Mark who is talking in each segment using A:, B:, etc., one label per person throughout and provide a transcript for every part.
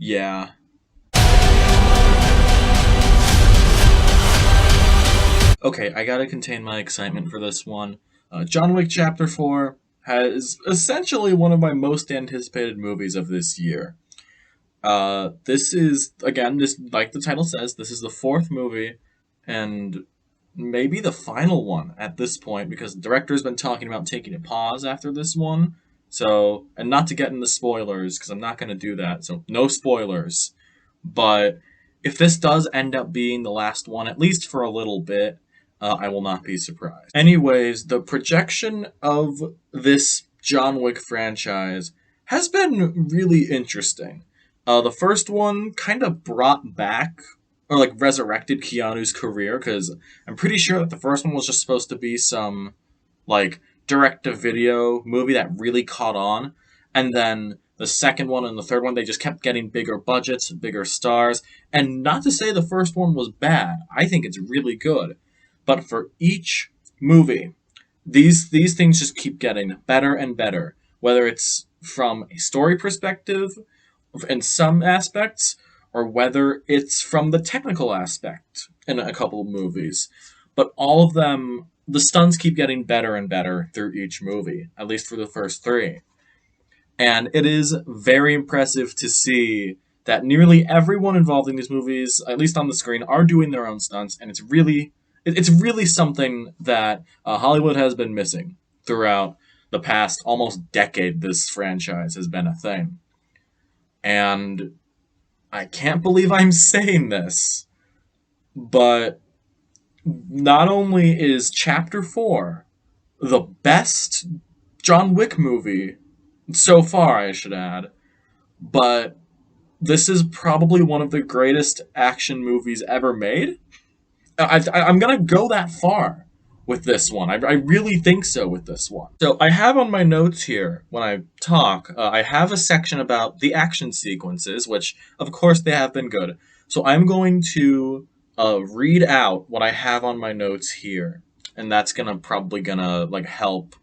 A: Yeah. Okay, I gotta contain my excitement for this one. John Wick Chapter 4 has essentially one of my most anticipated movies of this year. This is, again, this like the title says, this is the fourth movie, and maybe the final one at this point, because the director's been talking about taking a pause after this one. So, and not to get into spoilers, because I'm not going to do that, so no spoilers. But if this does end up being the last one, at least for a little bit, I will not be surprised. Anyways, the projection of this John Wick franchise has been really interesting. The first one kind of brought back or like resurrected Keanu's career because I'm pretty sure that the first one was just supposed to be some like direct to video movie that really caught on, and then the second one and the third one they just kept getting bigger budgets, bigger stars, and not to say the first one was bad. I think it's really good, but for each movie, these things just keep getting better and better. Whether it's from a story perspective in some aspects, or whether it's from the technical aspect in a couple of movies. But all of them, the stunts keep getting better and better through each movie, at least for the first three. And it is very impressive to see that nearly everyone involved in these movies, at least on the screen, are doing their own stunts, and it's really something that Hollywood has been missing throughout the past almost decade. This franchise has been a thing, and I can't believe I'm saying this, but not only is Chapter 4 the best John Wick movie so far, I should add, but this is probably one of the greatest action movies ever made. I'm going to go that far with this one. I really think so with this one. So I have on my notes here, when I talk, I have a section about the action sequences, which, of course, they have been good. So I'm going to read out what I have on my notes here, and that's probably gonna like help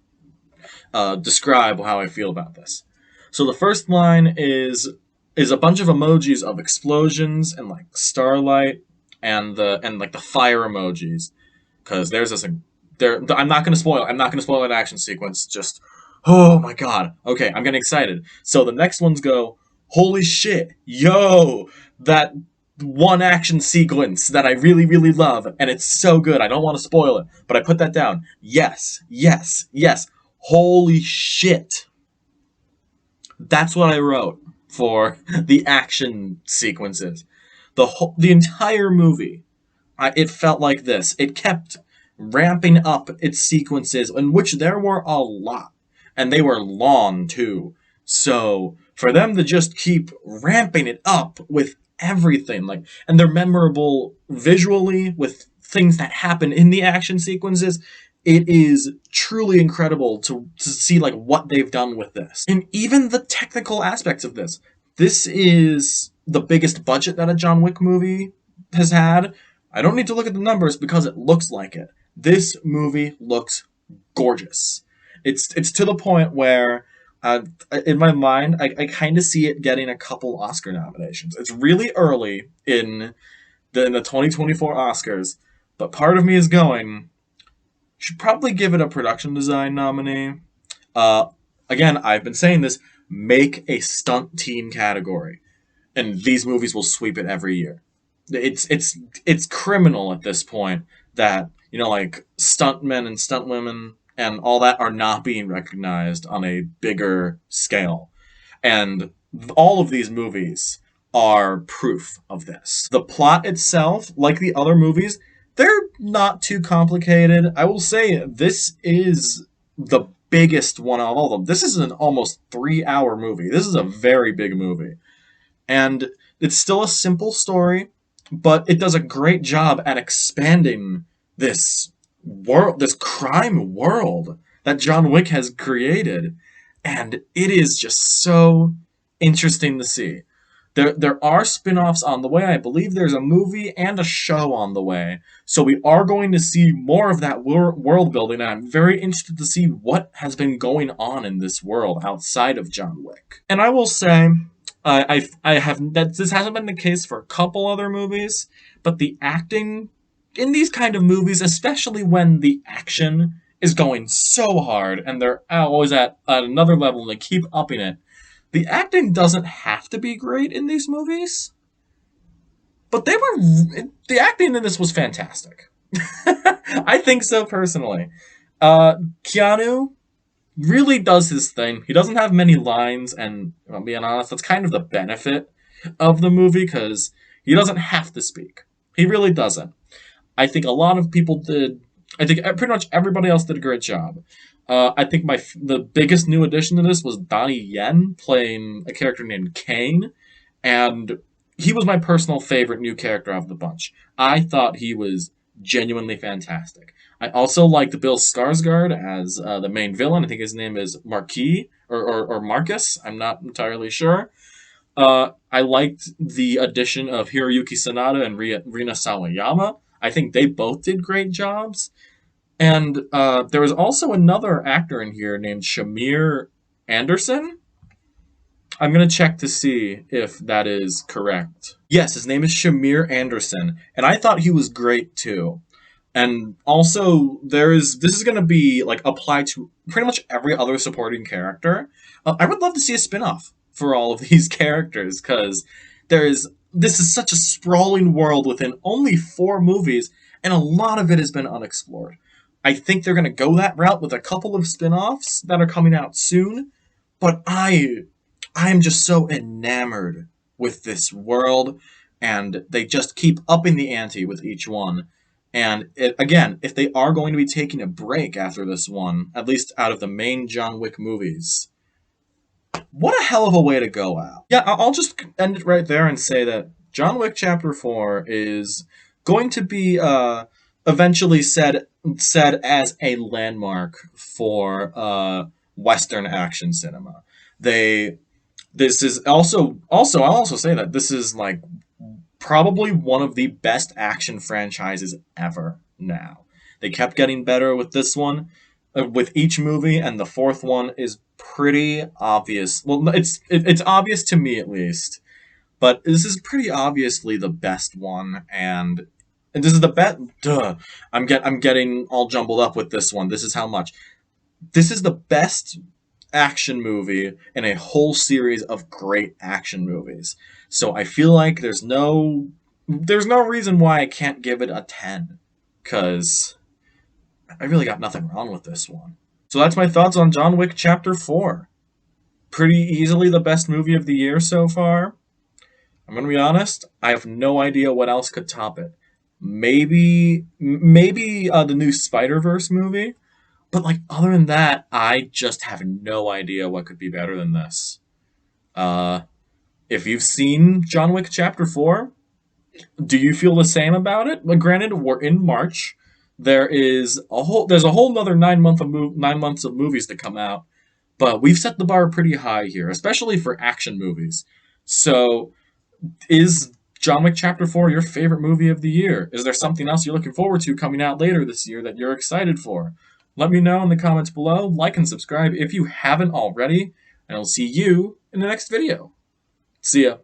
A: describe how I feel about this. So the first line is a bunch of emojis of explosions and like starlight and like the fire emojis, because there's this there. I'm not gonna spoil. I'm not gonna spoil an action sequence. Just oh my god. Okay, I'm getting excited. So the next ones go. Holy shit, yo, that one action sequence that I really, really love, and it's so good. I don't want to spoil it, but I put that down. Yes, yes, yes. Holy shit. That's what I wrote for the action sequences. The entire movie, it felt like this. It kept ramping up its sequences, in which there were a lot, and they were long too. So for them to just keep ramping it up with everything, like, and they're memorable visually with things that happen in the action sequences. It is truly incredible to see like what they've done with this, and even the technical aspects of this. This is the biggest budget that a John Wick movie has had. I don't need to look at the numbers because it looks like it. This movie looks gorgeous. It's to the point where, in my mind, I kind of see it getting a couple Oscar nominations. It's really early in the 2024 Oscars, but part of me is going, should probably give it a production design nominee. Again, I've been saying this, make a stunt team category, and these movies will sweep it every year. It's criminal at this point that, you know, like stuntmen and stuntwomen and all that are not being recognized on a bigger scale. And all of these movies are proof of this. The plot itself, like the other movies, they're not too complicated. I will say this is the biggest one of all of them. This is an almost 3-hour movie. This is a very big movie. And it's still a simple story, but it does a great job at expanding this world, this crime world that John Wick has created. And it is just so interesting to see. There are spin-offs on the way. I believe there's a movie and a show on the way. So we are going to see more of that world building, and I'm very interested to see what has been going on in this world outside of John Wick. And I will say, I have that this hasn't been the case for a couple other movies, but the acting in these kind of movies, especially when the action is going so hard and they're always at another level and they keep upping it, the acting doesn't have to be great in these movies, but the acting in this was fantastic. I think so personally. Keanu really does his thing. He doesn't have many lines, and if I'm being honest, that's kind of the benefit of the movie because he doesn't have to speak. He really doesn't. I think a lot of people did. I think pretty much everybody else did a great job. I think the biggest new addition to this was Donnie Yen playing a character named Kane, and he was my personal favorite new character of the bunch. I thought he was genuinely fantastic. I also liked Bill Skarsgård as the main villain. I think his name is Marquis or Marcus. I'm not entirely sure. I liked the addition of Hiroyuki Sanada and Rina Sawayama. I think they both did great jobs. And there was also another actor in here named Shamier Anderson. I'm going to check to see if that is correct. Yes, his name is Shamier Anderson, and I thought he was great too. And also, this is going to be like applied to pretty much every other supporting character. I would love to see a spin-off for all of these characters because this is such a sprawling world within only 4 movies, and a lot of it has been unexplored. I think they're going to go that route with a couple of spin-offs that are coming out soon, but I am just so enamored with this world, and they just keep upping the ante with each one. And again, if they are going to be taking a break after this one, at least out of the main John Wick movies, what a hell of a way to go out. Yeah, I'll just end it right there and say that John Wick Chapter 4 is going to be eventually said as a landmark for Western action cinema. This is also I'll also say that this is like probably one of the best action franchises ever now. They kept getting better with this one, with each movie, and the 4th one is pretty obvious. Well, it's obvious to me at least, but this is pretty obviously the best one, and this is the best. Duh, I'm getting all jumbled up with this one. This is how much. This is the best action movie in a whole series of great action movies. So I feel like there's no reason why I can't give it a 10, because I really got nothing wrong with this one. So that's my thoughts on John Wick Chapter 4. Pretty easily the best movie of the year so far. I'm going to be honest, I have no idea what else could top it. Maybe the new Spider-Verse movie, but like other than that, I just have no idea what could be better than this. If you've seen John Wick Chapter 4, do you feel the same about it? Well, granted, we're in March. There's a whole another 9 months of movies to come out, but we've set the bar pretty high here, especially for action movies. So, is John Wick Chapter 4 your favorite movie of the year? Is there something else you're looking forward to coming out later this year that you're excited for? Let me know in the comments below. Like and subscribe if you haven't already, and I'll see you in the next video. See ya.